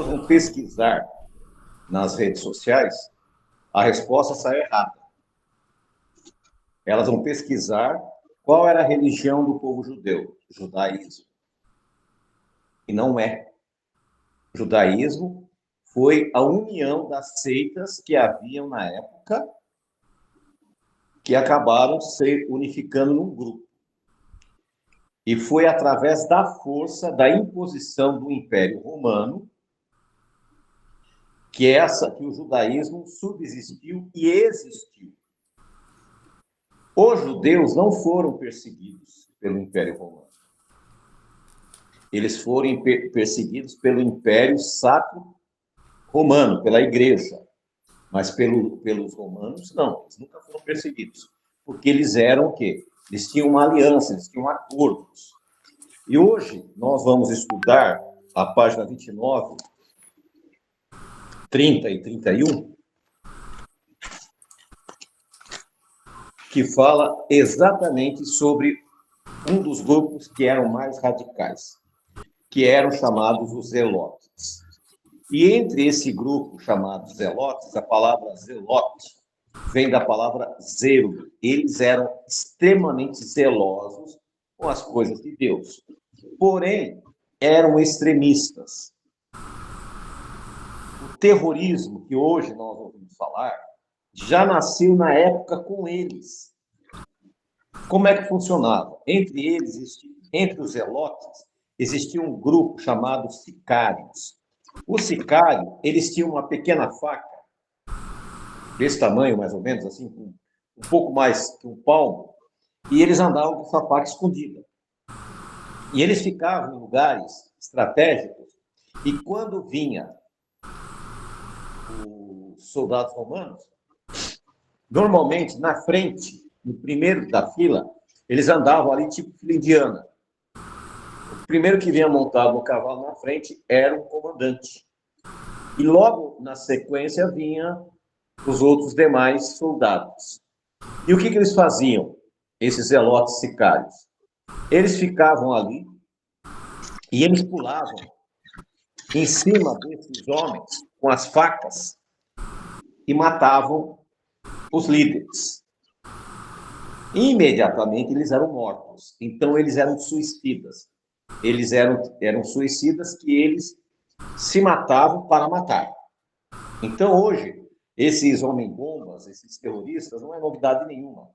vão pesquisar nas redes sociais, a resposta sai errada. Elas vão pesquisar qual era a religião do povo judeu, o judaísmo. E não é. O judaísmo foi a união das seitas que haviam na época, que acabaram se unificando num grupo. E foi através da força da imposição do Império Romano que o judaísmo subsistiu e existiu. Os judeus não foram perseguidos pelo Império Romano. Eles foram perseguidos pelo Império Sacro Romano, pela Igreja. Mas pelos romanos, não. Eles nunca foram perseguidos. Porque eles eram o quê? Eles tinham uma aliança, eles tinham acordos. E hoje nós vamos estudar a página 29, 30 e 31, que fala exatamente sobre um dos grupos que eram mais radicais, que eram chamados os zelotes. E entre esse grupo chamado zelotes, a palavra zelote vem da palavra zelo. Eles eram extremamente zelosos com as coisas de Deus. Porém, eram extremistas. O terrorismo que hoje nós ouvimos falar já nasceu na época com eles. Como é que funcionava? Entre eles, entre os zelotes, existia um grupo chamado sicários. O sicário, eles tinham uma pequena faca, desse tamanho mais ou menos, assim, um pouco mais que um palmo, e eles andavam com essa faca escondida. E eles ficavam em lugares estratégicos, e quando vinha os soldados romanos, normalmente na frente, no primeiro da fila, eles andavam ali tipo fila indiana. O primeiro que vinha montado no cavalo na frente era o comandante. E logo na sequência vinha os outros demais soldados. E o que eles faziam, esses zelotes sicários? Eles ficavam ali e eles pulavam em cima desses homens com as facas e matavam os líderes. Imediatamente eles eram mortos. Então eles eram suicidas. Eles eram suicidas que eles se matavam para matar. Então hoje, esses homem-bombas, esses terroristas, não é novidade nenhuma.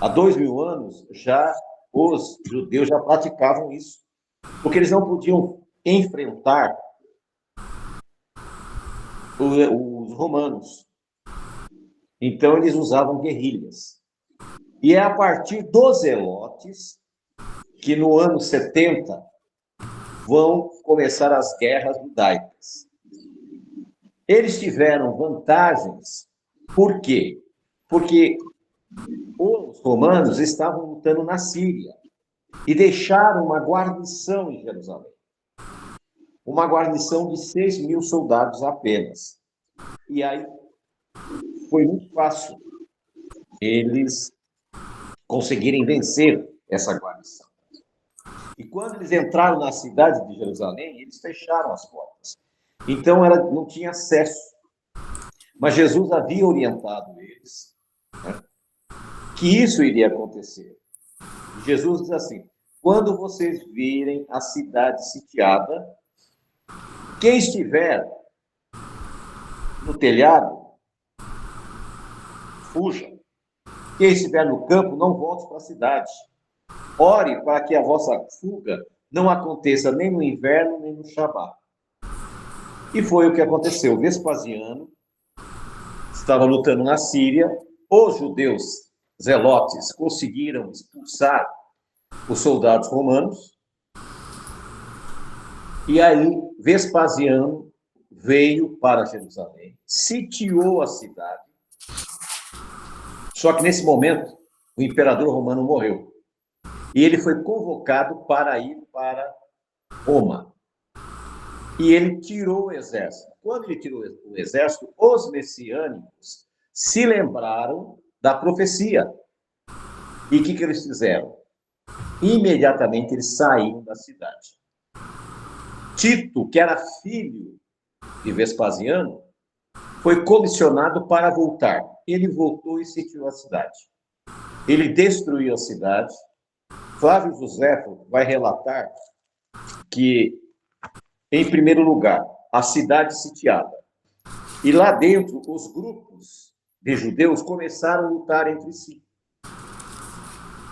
Há 2000 anos, já os judeus já praticavam isso. Porque eles não podiam enfrentar os romanos. Então eles usavam guerrilhas. E é a partir dos zelotes que no ano 70 vão começar as guerras judaicas. Eles tiveram vantagens. Por quê? Porque os romanos estavam lutando na Síria e deixaram uma guarnição em Jerusalém. Uma guarnição de 6.000 soldados apenas. E aí foi muito fácil eles conseguirem vencer essa guarnição. E quando eles entraram na cidade de Jerusalém, eles fecharam as portas. Então, não tinha acesso. Mas Jesus havia orientado eles, né, que isso iria acontecer. Jesus diz assim: quando vocês virem a cidade sitiada, quem estiver no telhado, fuja. Quem estiver no campo, não volte para a cidade. Ore para que a vossa fuga não aconteça nem no inverno, nem no Shabat. E foi o que aconteceu. Vespasiano estava lutando na Síria, os judeus zelotes conseguiram expulsar os soldados romanos, e aí Vespasiano veio para Jerusalém, sitiou a cidade, só que nesse momento o imperador romano morreu. E ele foi convocado para ir para Roma. E ele tirou o exército. Quando ele tirou o exército, os messiânicos se lembraram da profecia. E o que eles fizeram? Imediatamente eles saíram da cidade. Tito, que era filho de Vespasiano, foi comissionado para voltar. Ele voltou e sitiou a cidade. Ele destruiu a cidade. Flávio Joséfo vai relatar que, em primeiro lugar, a cidade sitiada. E lá dentro, os grupos de judeus começaram a lutar entre si.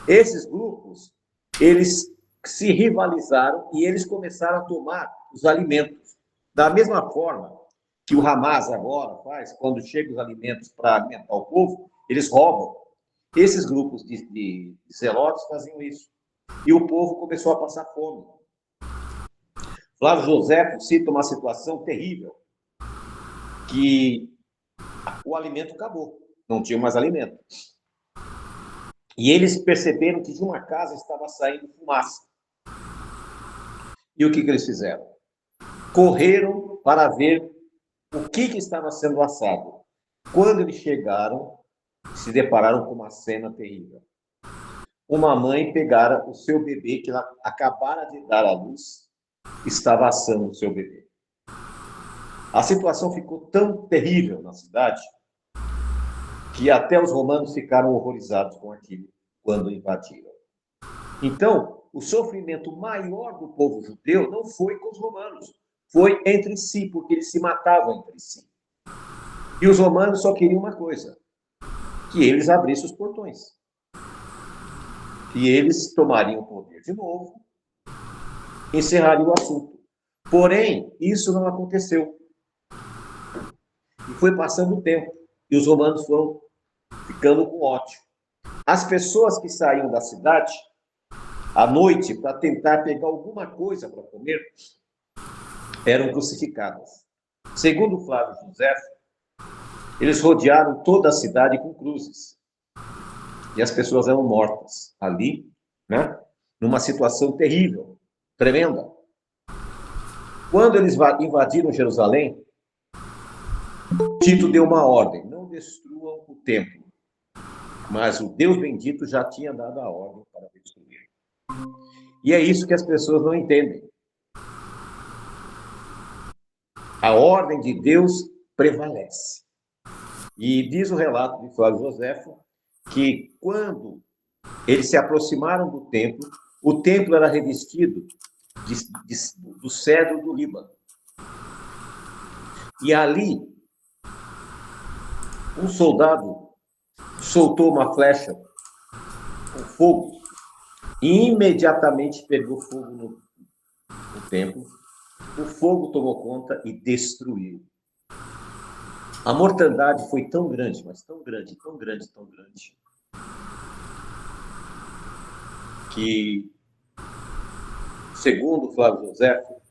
Esses grupos, eles se rivalizaram e eles começaram a tomar os alimentos. Da mesma forma que o Hamas agora faz, quando chegam os alimentos para alimentar o povo, eles roubam. Esses grupos de zelotes faziam isso. E o povo começou a passar fome. Flávio Joséfo cita uma situação terrível, que o alimento acabou, não tinha mais alimento. E eles perceberam que de uma casa estava saindo fumaça. E o que eles fizeram? Correram para ver o que estava sendo assado. Quando eles chegaram, se depararam com uma cena terrível. Uma mãe pegara o seu bebê, que ela acabara de dar à luz, estava assando o seu bebê. A situação ficou tão terrível na cidade que até os romanos ficaram horrorizados com aquilo quando invadiram. Então, o sofrimento maior do povo judeu não foi com os romanos, foi entre si, porque eles se matavam entre si. E os romanos só queriam uma coisa, que eles abrissem os portões. E eles tomariam o poder de novo, encerrariam o assunto. Porém, isso não aconteceu. E foi passando o tempo, e os romanos foram ficando com ódio. As pessoas que saíam da cidade à noite para tentar pegar alguma coisa para comer eram crucificadas. Segundo Flávio Joséfo, eles rodearam toda a cidade com cruzes. E as pessoas eram mortas ali, né? Numa situação terrível, tremenda. Quando eles invadiram Jerusalém, Tito deu uma ordem: não destruam o templo. Mas o Deus bendito já tinha dado a ordem para destruir. E é isso que as pessoas não entendem. A ordem de Deus prevalece. E diz o relato de Flávio Joséfo que quando eles se aproximaram do templo, o templo era revestido do cedro do Líbano. E ali, um soldado soltou uma flecha com fogo e imediatamente pegou fogo no templo. O fogo tomou conta e destruiu. A mortandade foi tão grande, mas tão grande, tão grande, tão grande, que, segundo Flávio Joséfo,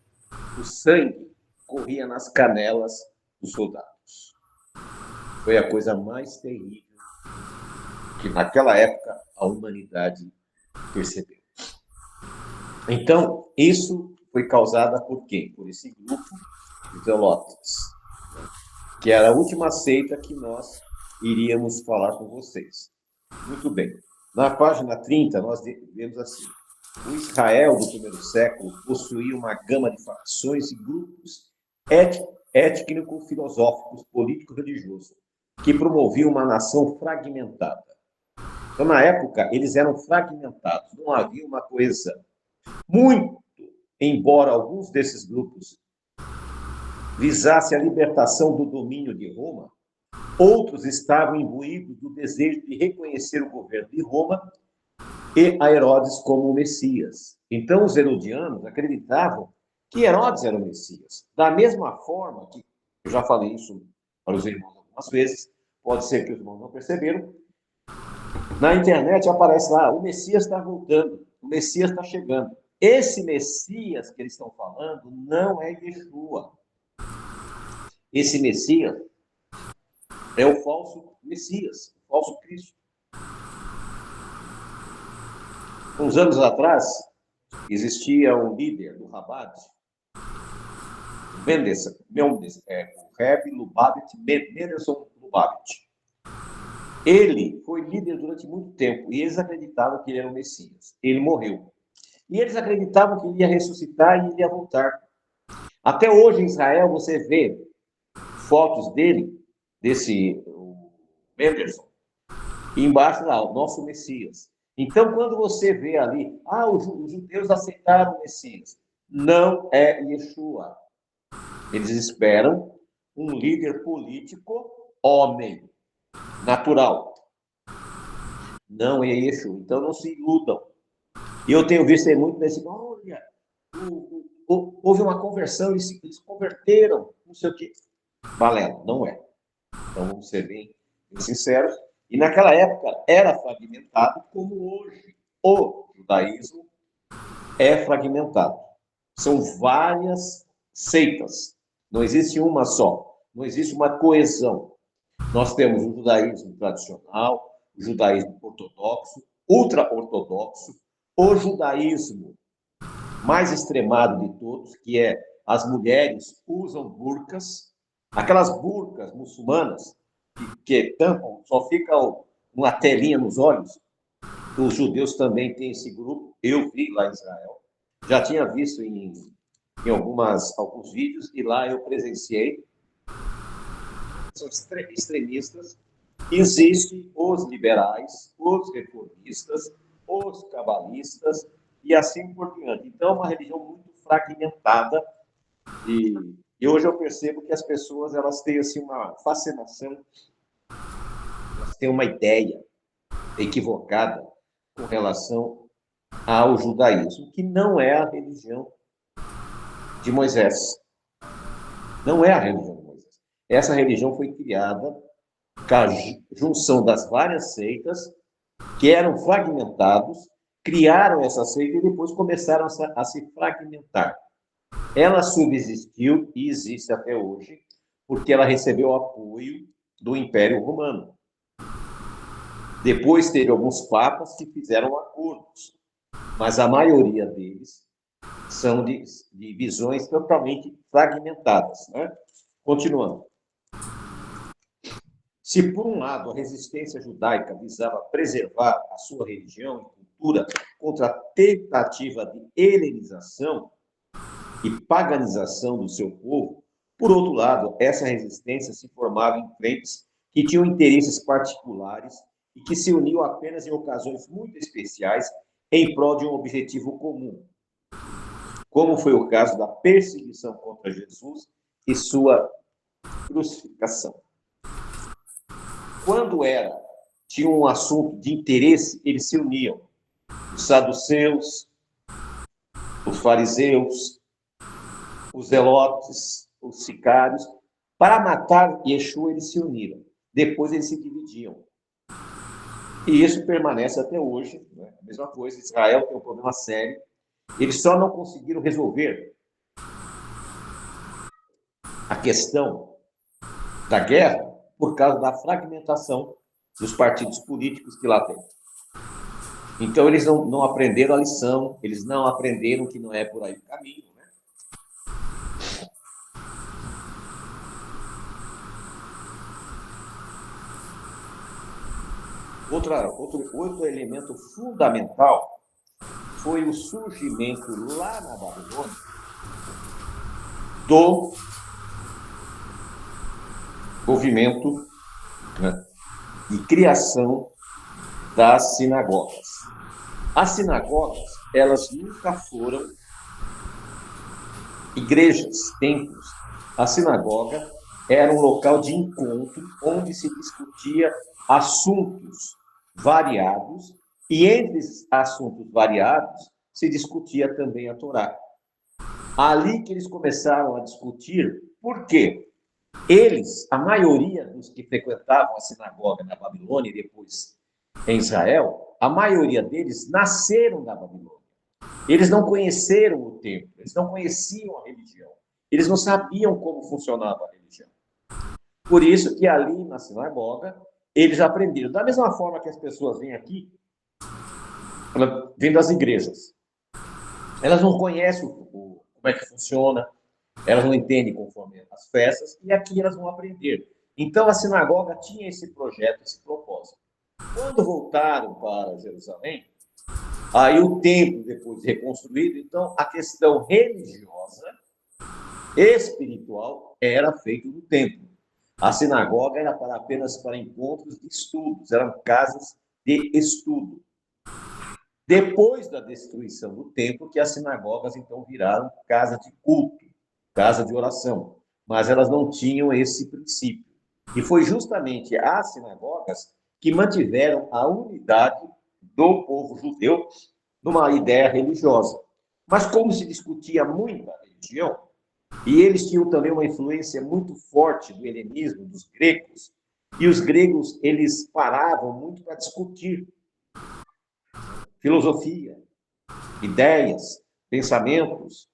o sangue corria nas canelas dos soldados. Foi a coisa mais terrível que naquela época a humanidade percebeu. Então, isso foi causado por quê? Por esse grupo de zelotes, que era a última seita que nós iríamos falar com vocês. Muito bem. Na página 30, nós vemos assim: o Israel do primeiro século possuía uma gama de facções e grupos étnico-filosóficos, político-religiosos, que promoviam uma nação fragmentada. Então, na época, eles eram fragmentados, não havia uma coesão. Muito, embora alguns desses grupos visassem a libertação do domínio de Roma, outros estavam imbuídos do desejo de reconhecer o governo de Roma e a Herodes como o Messias. Então, os herodianos acreditavam que Herodes era o Messias. Da mesma forma que, eu já falei isso para os irmãos algumas vezes, pode ser que os irmãos não perceberam, na internet aparece lá: o Messias está voltando, o Messias está chegando. Esse Messias que eles estão falando não é Yeshua. Esse Messias é o falso Messias, o falso Cristo. Uns anos atrás, existia um líder do Rabat, o Rebbe Lubavitch, Mendelssohn Lubavitch. Ele foi líder durante muito tempo e eles acreditavam que ele era o Messias. Ele morreu. E eles acreditavam que ele ia ressuscitar e ele ia voltar. Até hoje, em Israel, você vê fotos dele, desse o Anderson, e embaixo lá, o nosso Messias. Então, quando você vê ali, os judeus aceitaram o Messias, não é Yeshua. Eles esperam um líder político homem, natural. Não é Yeshua. Então, não se iludam. E eu tenho visto aí muito nesse, olha, houve uma conversão, eles converteram, não sei o quê. Valendo, não é. Então, vamos ser bem sinceros. E naquela época era fragmentado como hoje. O judaísmo é fragmentado. São várias seitas. Não existe uma só. Não existe uma coesão. Nós temos o judaísmo tradicional, o judaísmo ortodoxo, ultra-ortodoxo, o judaísmo mais extremado de todos, que é as mulheres usam burcas, aquelas burcas muçulmanas que tampam, só fica uma telinha nos olhos. Os judeus também têm esse grupo, eu vi lá em Israel, já tinha visto em alguns vídeos, e lá eu presenciei. São extremistas. Existem os liberais, os reformistas, os cabalistas, e assim por diante. Então, é uma religião muito fragmentada, e hoje eu percebo que as pessoas elas têm assim, uma fascinação, elas têm uma ideia equivocada com relação ao judaísmo, que não é a religião de Moisés. Não é a religião de Moisés. Essa religião foi criada com a junção das várias seitas que eram fragmentados, criaram essa seita e depois começaram a se fragmentar. Ela subsistiu e existe até hoje porque ela recebeu o apoio do Império Romano. Depois teve alguns papas que fizeram acordos, mas a maioria deles são de visões totalmente fragmentadas, né? Continuando. Se, por um lado, a resistência judaica visava preservar a sua religião e cultura contra a tentativa de helenização e paganização do seu povo, por outro lado, essa resistência se formava em frentes que tinham interesses particulares e que se uniam apenas em ocasiões muito especiais em prol de um objetivo comum, como foi o caso da perseguição contra Jesus e sua crucificação. Quando tinha um assunto de interesse, eles se uniam. Os saduceus, os fariseus, os zelotes, os sicários. Para matar Yeshua, eles se uniram. Depois eles se dividiam. E isso permanece até hoje. Né? A mesma coisa, Israel tem um problema sério. Eles só não conseguiram resolver a questão da guerra por causa da fragmentação dos partidos políticos que lá tem. Então, eles não aprenderam a lição, eles não aprenderam que não é por aí o caminho. Né? Outro elemento fundamental foi o surgimento lá na Babilônia do movimento, né, de criação das sinagogas. As sinagogas, elas nunca foram igrejas, templos. A sinagoga era um local de encontro onde se discutia assuntos variados, e entre esses assuntos variados se discutia também a Torá. Ali que eles começaram a discutir, por quê? Eles, a maioria dos que frequentavam a sinagoga na Babilônia e depois em Israel, a maioria deles nasceram na Babilônia. Eles não conheceram o templo, eles não conheciam a religião, eles não sabiam como funcionava a religião. Por isso que ali na sinagoga, eles aprenderam. Da mesma forma que as pessoas vêm aqui, vêm das igrejas. Elas não conhecem como é que funciona, elas não entendem conforme as festas, e aqui elas vão aprender. Então, a sinagoga tinha esse projeto, esse propósito. Quando voltaram para Jerusalém, aí o templo depois reconstruído, então a questão religiosa, espiritual, era feita no templo. A sinagoga era apenas para encontros de estudos, eram casas de estudo. Depois da destruição do templo, que as sinagogas então viraram casa de culto, casa de oração, mas elas não tinham esse princípio. E foi justamente as sinagogas que mantiveram a unidade do povo judeu numa ideia religiosa. Mas como se discutia muito a religião, e eles tinham também uma influência muito forte do helenismo, dos gregos, e os gregos, eles paravam muito para discutir filosofia, ideias, pensamentos.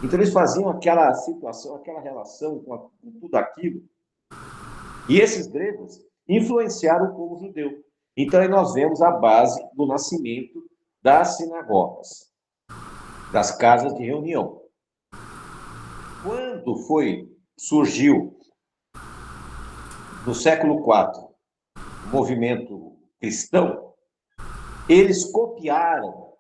Então, eles faziam aquela situação, aquela relação com tudo aquilo. E esses gregos influenciaram o povo judeu. Então, aí nós vemos a base do nascimento das sinagogas, das casas de reunião. Quando surgiu, no século IV, o movimento cristão, eles copiaram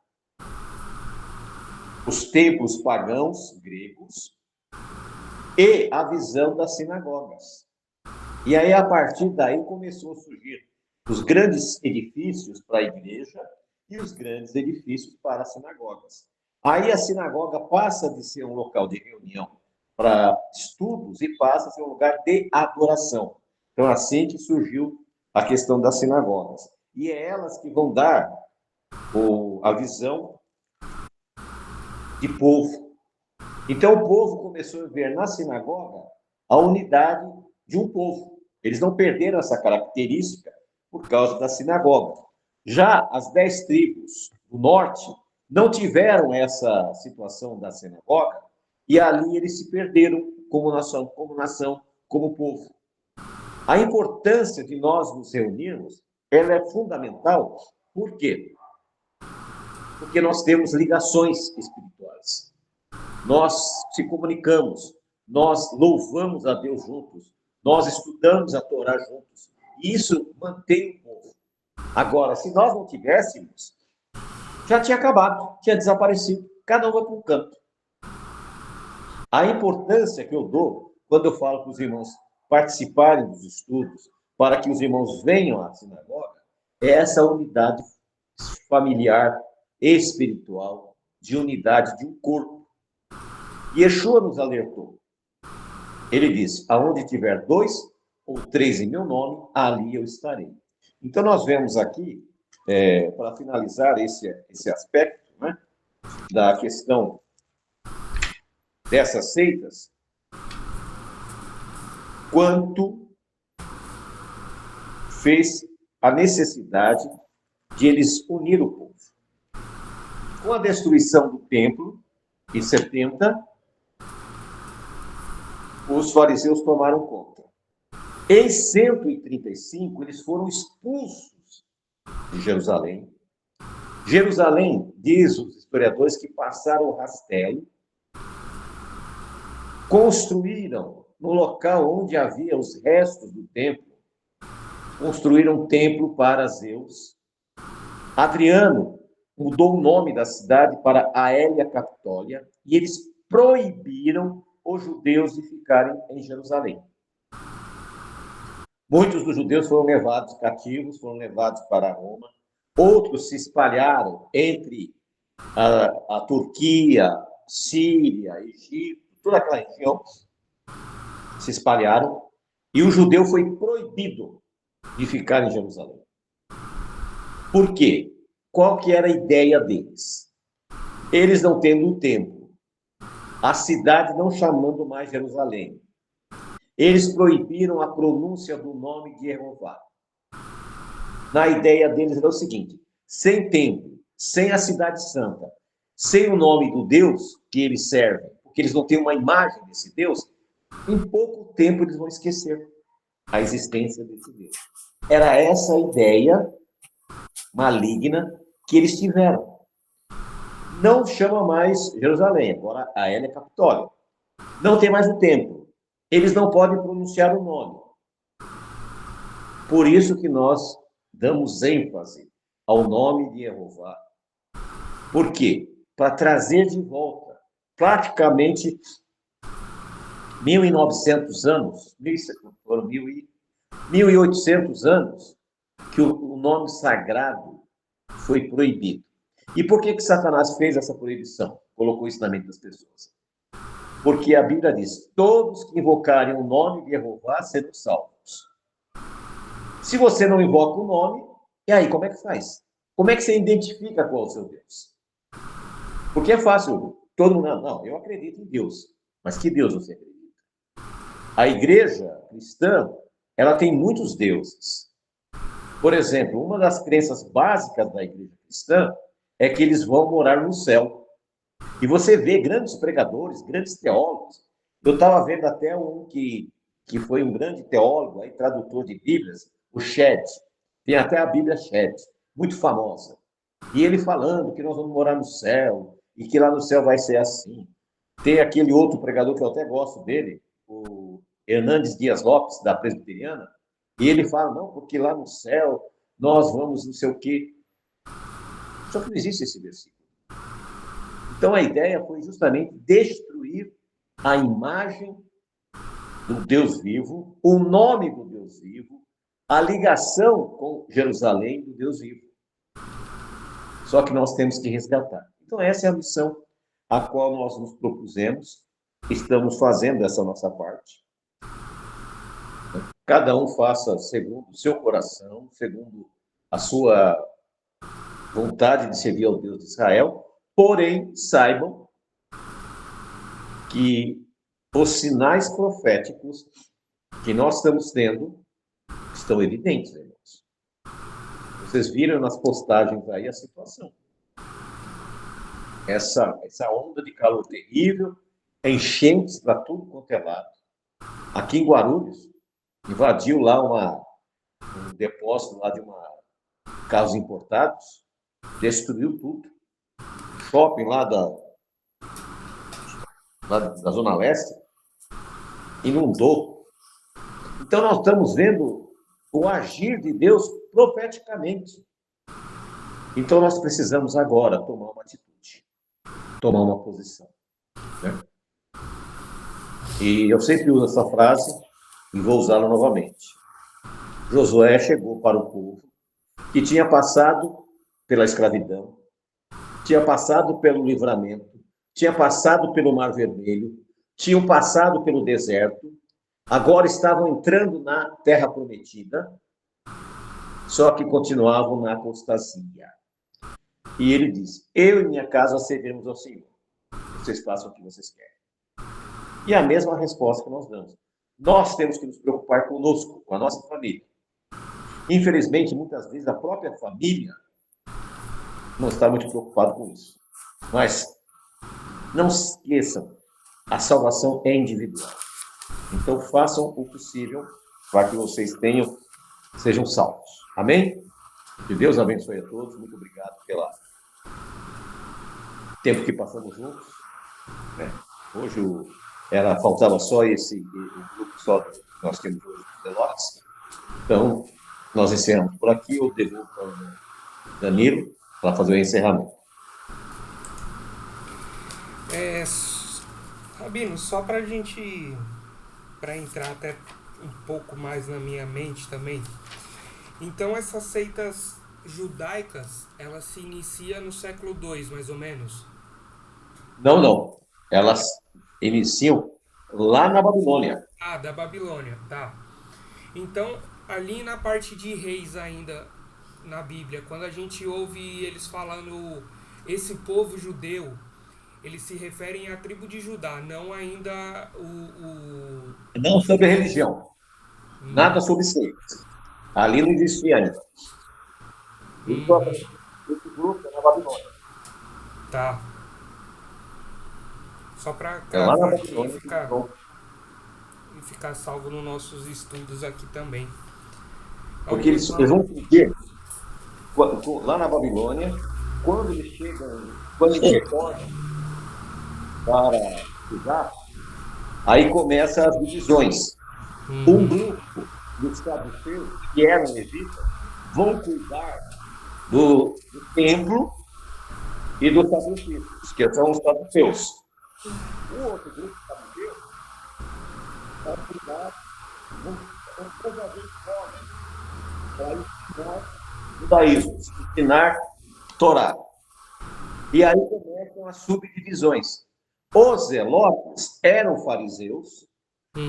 os templos pagãos gregos e a visão das sinagogas. E aí, a partir daí, começou a surgir os grandes edifícios para a igreja e os grandes edifícios para as sinagogas. Aí a sinagoga passa de ser um local de reunião para estudos e passa a ser um lugar de adoração. Então, assim que surgiu a questão das sinagogas. E é elas que vão dar a visão de povo. Então, o povo começou a ver na sinagoga a unidade de um povo. Eles não perderam essa característica por causa da sinagoga. Já as 10 tribos do norte não tiveram essa situação da sinagoga e ali eles se perderam como nação, como povo. A importância de nós nos reunirmos, ela é fundamental. Por quê? Porque nós temos ligações espirituais. Nós se comunicamos, nós louvamos a Deus juntos, nós estudamos a Torá juntos. E isso mantém o povo. Agora, se nós não tivéssemos, já tinha acabado, tinha desaparecido. Cada um vai para um canto. A importância que eu dou, quando eu falo para os irmãos participarem dos estudos, para que os irmãos venham à sinagoga, é essa unidade familiar, espiritual, de unidade de um corpo. E Yeshua nos alertou. Ele disse, aonde tiver 2 ou 3 em meu nome, ali eu estarei. Então, nós vemos aqui, para finalizar esse aspecto, né, da questão dessas seitas, quanto fez a necessidade de eles unir o povo. Com a destruição do templo, em 70, os fariseus tomaram conta. Em 135, eles foram expulsos de Jerusalém. Jerusalém, diz os historiadores, que passaram o rastelo, construíram no local onde havia os restos do templo, construíram um templo para Zeus. Adriano mudou o nome da cidade para Aélia Capitólea e eles proibiram os judeus de ficarem em Jerusalém. Muitos dos judeus foram levados cativos, foram levados para Roma. Outros se espalharam entre a Turquia, Síria, Egito, toda aquela região, se espalharam, e o judeu foi proibido de ficar em Jerusalém. Por quê? Qual que era a ideia deles? Eles não tendo um templo, a cidade não chamando mais Jerusalém, eles proibiram a pronúncia do nome de Jeová. Na ideia deles era o seguinte, sem templo, sem a cidade santa, sem o nome do Deus que eles servem, porque eles não têm uma imagem desse Deus, em pouco tempo eles vão esquecer a existência desse Deus. Era essa a ideia maligna que eles tiveram. Não chama mais Jerusalém, agora a Aélia Capitólea. Não tem mais o templo. Eles não podem pronunciar o nome. Por isso que nós damos ênfase ao nome de Jeová. Por quê? Para trazer de volta, praticamente 1.900 anos, 1.800 anos, que o nome sagrado foi proibido. E por que Satanás fez essa proibição? Colocou isso na mente das pessoas. Porque a Bíblia diz: todos que invocarem o nome de Jeová serão salvos. Se você não invoca o nome, e aí, como é que faz? Como é que você identifica qual é o seu Deus? Porque é fácil, todo mundo, não, eu acredito em Deus. Mas que Deus você acredita? A igreja cristã, ela tem muitos deuses. Por exemplo, uma das crenças básicas da igreja cristã é que eles vão morar no céu. E você vê grandes pregadores, grandes teólogos. Eu estava vendo até um que foi um grande teólogo, aí, tradutor de Bíblias, o Shedd. Tem até a Bíblia Shedd, muito famosa. E ele falando que nós vamos morar no céu, e que lá no céu vai ser assim. Tem aquele outro pregador que eu até gosto dele, o Hernandes Dias Lopes, da Presbiteriana, e ele fala, não, porque lá no céu nós vamos não sei o quê. Só que não existe esse versículo. Então, a ideia foi justamente destruir a imagem do Deus vivo, o nome do Deus vivo, a ligação com Jerusalém do Deus vivo. Só que nós temos que resgatar. Então, essa é a missão a qual nós nos propusemos, estamos fazendo essa nossa parte. Cada um faça segundo o seu coração, segundo a sua vontade de servir ao Deus de Israel, porém, saibam que os sinais proféticos que nós estamos tendo estão evidentes, irmãos. Vocês viram nas postagens aí a situação. Essa onda de calor terrível, enchentes para tudo quanto é lado. Aqui em Guarulhos, invadiu lá um depósito lá de carros importados, destruiu tudo. Shopping lá da Zona Leste inundou. Então, nós estamos vendo o agir de Deus profeticamente. Então, nós precisamos agora tomar uma atitude, tomar uma posição. Né? E eu sempre uso essa frase e vou usá-la novamente. Josué chegou para o povo que tinha passado pela escravidão, tinha passado pelo livramento, tinha passado pelo Mar Vermelho, tinham passado pelo deserto, agora estavam entrando na Terra Prometida, só que continuavam na apostasia. E ele diz: eu e minha casa serviremos ao Senhor. Vocês façam o que vocês querem. E a mesma resposta que nós damos. Nós temos que nos preocupar conosco, com a nossa família. Infelizmente, muitas vezes, a própria família não está muito preocupada com isso. Mas não se esqueçam, a salvação é individual. Então, façam o possível para que vocês sejam salvos. Amém? Que Deus abençoe a todos. Muito obrigado pelo tempo que passamos juntos. Hoje faltava só o grupo só que nós temos hoje de Pelotas. Então, nós encerramos por aqui. Eu devolvo para o Danilo para fazer o encerramento. Rabino, só para entrar até um pouco mais na minha mente também. Então, essas seitas judaicas, elas se iniciam no século II, mais ou menos? Não. Elas iniciam lá na Babilônia. Ah, da Babilônia, tá. Então, ali na parte de reis ainda, na Bíblia, quando a gente ouve eles falando esse povo judeu, eles se referem à tribo de Judá, não ainda Não sobre religião. Nada sobre seitas. Ali não existia ainda. Esse grupo é na Babilônia. Tá. Só para Lá na aqui Babilônia e ficar salvo nos nossos estudos aqui também. Porque eles vão pedir lá na Babilônia, quando eles retornam para Judá, aí começam as divisões. Um grupo dos saduceus, que eram levitas, vão cuidar do templo e dos sacrifícios, que são os saduceus. O outro grupo de saduceus Toda vez para ensinar judaísmo, ensinar Torá. E aí começam as subdivisões. Os zelotes eram fariseus,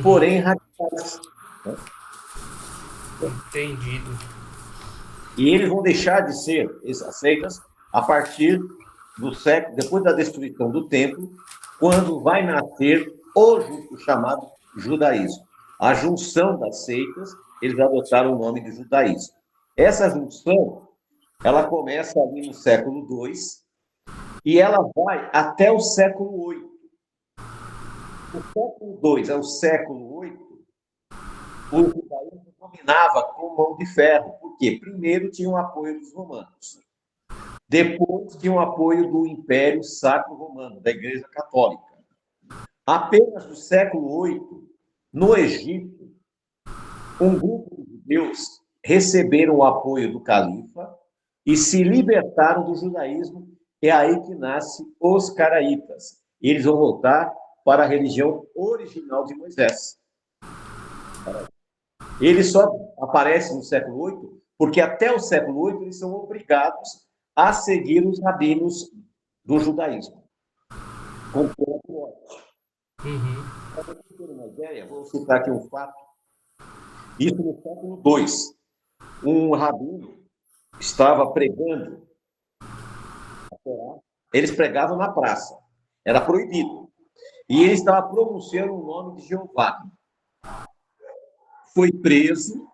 porém radicais. Né? Entendido. E eles vão deixar de ser aceitas a partir do século, depois da destruição do templo, quando vai nascer o chamado judaísmo. A junção das seitas, eles adotaram o nome de judaísmo. Essa junção, ela começa ali no século II e ela vai até o século VIII. Do século II ao século VIII, o judaísmo dominava com mão de ferro. Por quê? Primeiro tinha o apoio dos romanos. Depois tinha o apoio do Império Sacro Romano, da Igreja Católica. Apenas no século VIII, no Egito, um grupo de judeus receberam o apoio do califa e se libertaram do judaísmo. É aí que nasce os caraítas. Eles vão voltar para a religião original de Moisés. Eles só aparecem no século VIII porque até o século VIII eles são obrigados a seguir os rabinos do judaísmo. Com plena morte. Para você ter uma ideia, vou citar aqui um fato. Isso no século II. Um rabino estava pregando a Torá. Eles pregavam na praça. Era proibido. E ele estava pronunciando o nome de Jeová. Foi preso,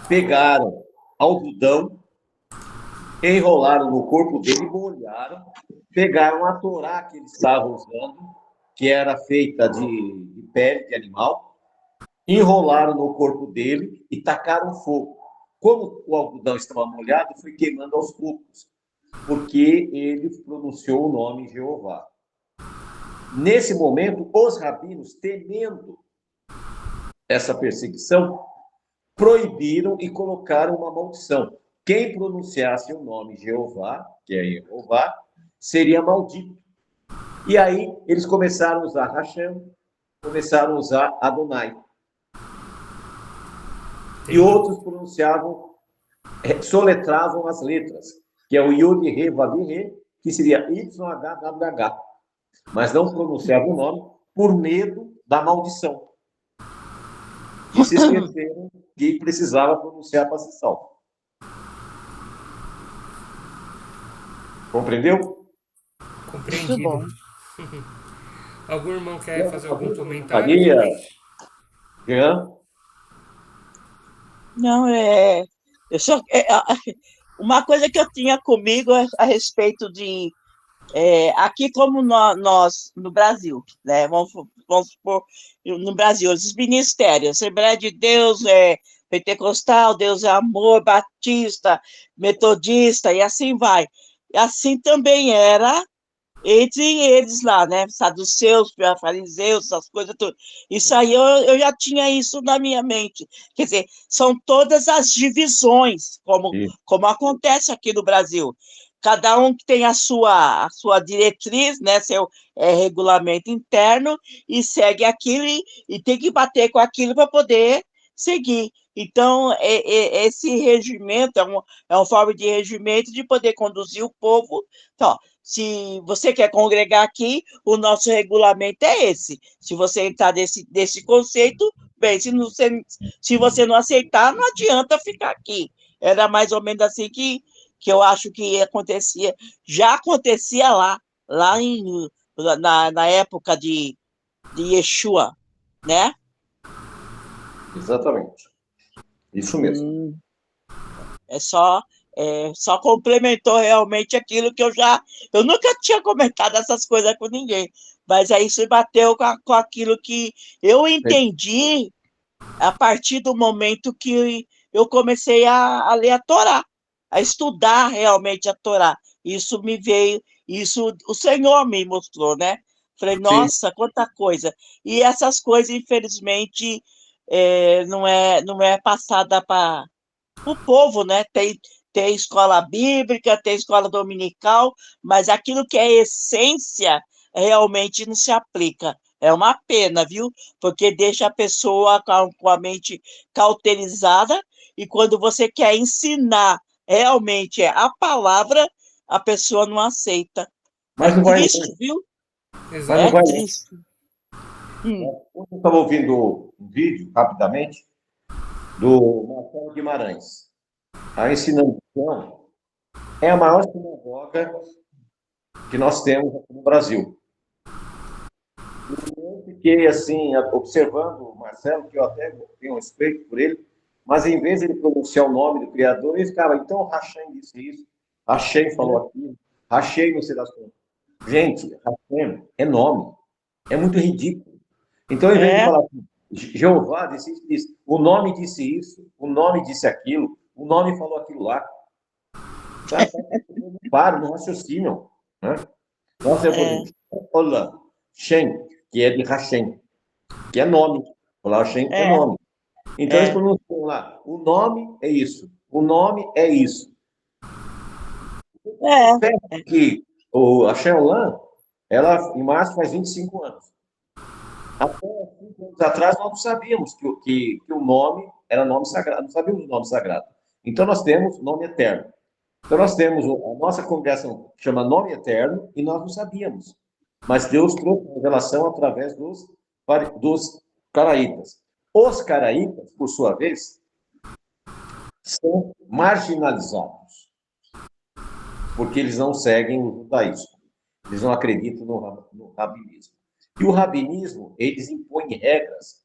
pegaram algodão, enrolaram no corpo dele, molharam, pegaram a Torá que ele estava usando, que era feita de pele de animal, enrolaram no corpo dele e tacaram fogo. Como o algodão estava molhado, foi queimando aos poucos, porque ele pronunciou o nome Jeová. Nesse momento, os rabinos, temendo essa perseguição, proibiram e colocaram uma maldição. Quem pronunciasse o nome Jeová, que é Jeová, seria maldito. E aí eles começaram a usar Hashem, começaram a usar Adonai. E outros pronunciavam, soletravam as letras, que é o Yod, Re, Vav, Re, que seria YHWH. Mas não pronunciavam o nome por medo da maldição. E se esqueceram que precisava pronunciar para ser salvo. Compreendeu? Compreendido. Algum irmão quer fazer algum comentário? Maria? Jean? Não, uma coisa que eu tinha comigo a respeito de aqui como nós no Brasil, né? Vamos supor, no Brasil, os ministérios, Assembleia de Deus, pentecostal, Deus é amor, batista, metodista, e assim vai. E assim também era entre eles lá, né? Saduceus, fariseus, essas coisas tudo. Isso aí eu já tinha isso na minha mente. Quer dizer, são todas as divisões, como acontece aqui no Brasil. Cada um que tem a sua diretriz, né? Seu regulamento interno, e segue aquilo e tem que bater com aquilo para poder seguir. Então, esse regimento é uma forma de regimento de poder conduzir o povo. Então, se você quer congregar aqui, o nosso regulamento é esse. Se você entrar desse conceito, bem, se você não aceitar, não adianta ficar aqui. Era mais ou menos assim que eu acho que acontecia, já acontecia lá na época de Yeshua, né? Exatamente. Isso mesmo. Só complementou realmente aquilo que eu nunca tinha comentado essas coisas com ninguém, mas aí se bateu com aquilo que eu entendi a partir do momento que eu comecei a ler a Torá, a estudar realmente a Torá. Isso me veio, isso o Senhor me mostrou, né? Falei, nossa, quanta coisa. E essas coisas, infelizmente, não é passada para o povo, né? Tem escola bíblica, tem escola dominical, mas aquilo que é essência realmente não se aplica. É uma pena, viu? Porque deixa a pessoa com a mente cauterizada e quando você quer ensinar realmente a palavra, a pessoa não aceita. É Mas não vai triste, longe. viu? Mas não É vai Exatamente. longe. triste. Hum, Eu estava ouvindo um vídeo, rapidamente, do Marcelo Guimarães. A Ensinamento é a maior sinagoga que nós temos aqui no Brasil. Eu fiquei, assim, observando o Marcelo, que eu até tenho um respeito por ele, mas em vez de ele pronunciar o nome do Criador, ele ficava, então Hashem disse isso, Hashem falou aquilo, Hashem não sei das coisas. Gente, Hashem é nome, é muito ridículo. Então, em vez de é, falar assim, Jeová disse isso, diz, o nome disse isso, o nome disse aquilo, o nome falou aquilo lá. Sabe? Não param, não raciocinam. Né? Nós temos, por é, exemplo, Olá, Shem, que é de Hashem, que é nome. Olá, Hashem é é, nome. Então, eles é, pronunciam lá, o nome é isso, o nome é isso. é, Que a Sheolan, ela, em março, faz 25 anos. Até 5 anos atrás, nós não sabíamos que o nome era nome sagrado, não sabíamos o nome sagrado. Então, nós temos nome eterno. Então, nós temos a nossa congregação que chama Nome Eterno e nós não sabíamos. Mas Deus trouxe a revelação através dos caraítas. Os caraítas, por sua vez, são marginalizados, porque eles não seguem o judaísmo. Eles não acreditam no rabinismo. E o rabinismo, eles impõem regras,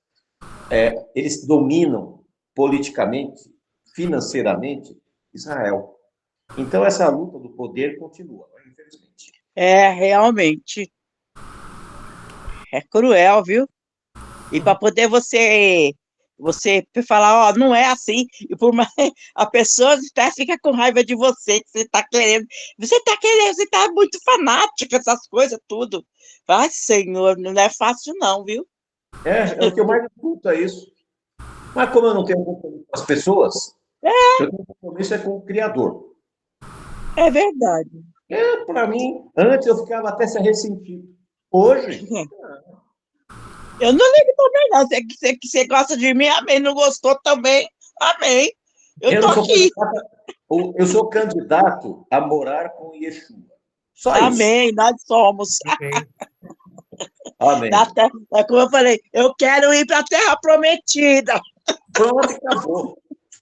eles dominam politicamente, financeiramente, Israel. Então, essa luta do poder continua, infelizmente. realmente. É cruel, viu? E para poder você falar, ó, não é assim, e por mais a pessoa até fica com raiva de você, que você tá muito fanática, essas coisas, tudo. Ai, Senhor, não é fácil não, viu? É o que eu mais escuto, é isso. Mas como eu não tenho compromisso com as pessoas, eu tenho compromisso com o Criador. É verdade. Para mim, antes eu ficava até se ressentido. Hoje, Eu não ligo também, não. Você gosta de mim, amém. Não gostou também, amém. Eu eu tô não sou aqui. candidato, eu sou candidato a morar com Yeshua. Só isso. Amém, nós somos. Amém. Amém. É como eu falei, eu quero ir para a Terra Prometida. Pronto, acabou.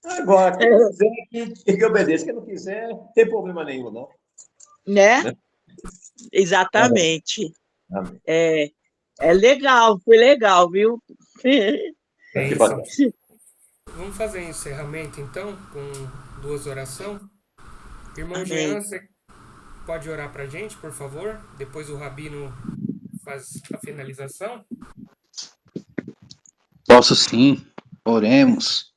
Agora, quem quiser que obedeça, quem não quiser, não tem problema nenhum, não. Né? Né? Exatamente. Amém. É legal, foi legal, viu? É Que isso. bacana. Vamos fazer um encerramento, então, com 2 orações. Irmão Jean, Amém. você pode orar para a gente, por favor? Depois o Rabino faz a finalização. Posso sim, oremos.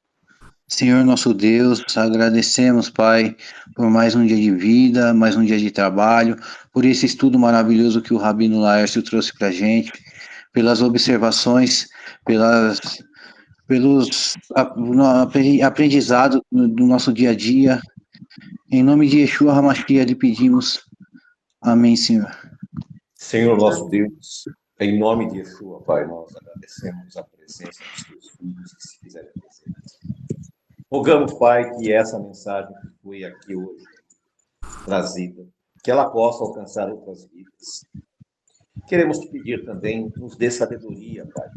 Senhor nosso Deus, agradecemos, Pai, por mais um dia de vida, mais um dia de trabalho, por esse estudo maravilhoso que o Rabino Laércio trouxe para a gente, pelas observações, pelos aprendizados do nosso dia a dia. Em nome de Yeshua HaMashiach lhe pedimos. Amém, Senhor. Senhor nosso Deus, em nome de Yeshua, Pai, nós agradecemos a presença dos teus filhos que se fizerem presentes. Rogamos, Pai, que essa mensagem que foi aqui hoje trazida, que ela possa alcançar outras vidas. Queremos te pedir também, nos dê sabedoria, Pai,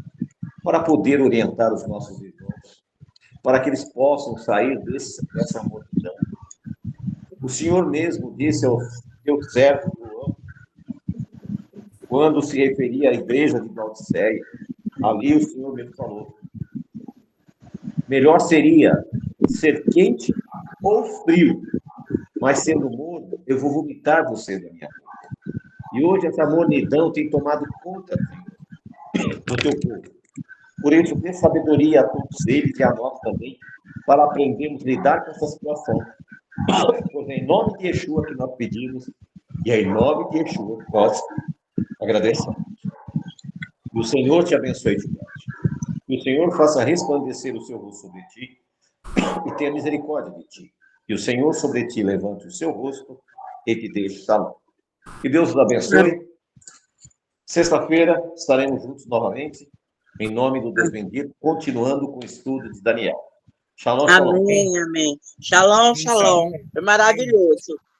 para poder orientar os nossos irmãos, para que eles possam sair dessa multidão. O Senhor mesmo disse ao teu servo João, quando se referia à igreja de Laodiceia, ali o Senhor mesmo falou, melhor seria ser quente ou frio, mas sendo morno, eu vou vomitar você da minha boca. E hoje essa mornidão tem tomado conta, Senhor, do teu povo. Por isso, dê sabedoria a todos eles e a nós também, para aprendermos a lidar com essa situação. Pois é em nome de Yeshua que nós pedimos, e é em nome de Yeshua que nós agradecemos. Que o Senhor te abençoe e te guarde. Que o Senhor faça resplandecer o seu rosto sobre ti e tenha misericórdia de ti. Que o Senhor sobre ti levante o seu rosto e te deixe salvo. Que Deus os abençoe. Sexta-feira estaremos juntos novamente, em nome do Deus bendito, continuando com o estudo de Daniel. Shalom, shalom. Amém, amém. Shalom, shalom. Foi maravilhoso.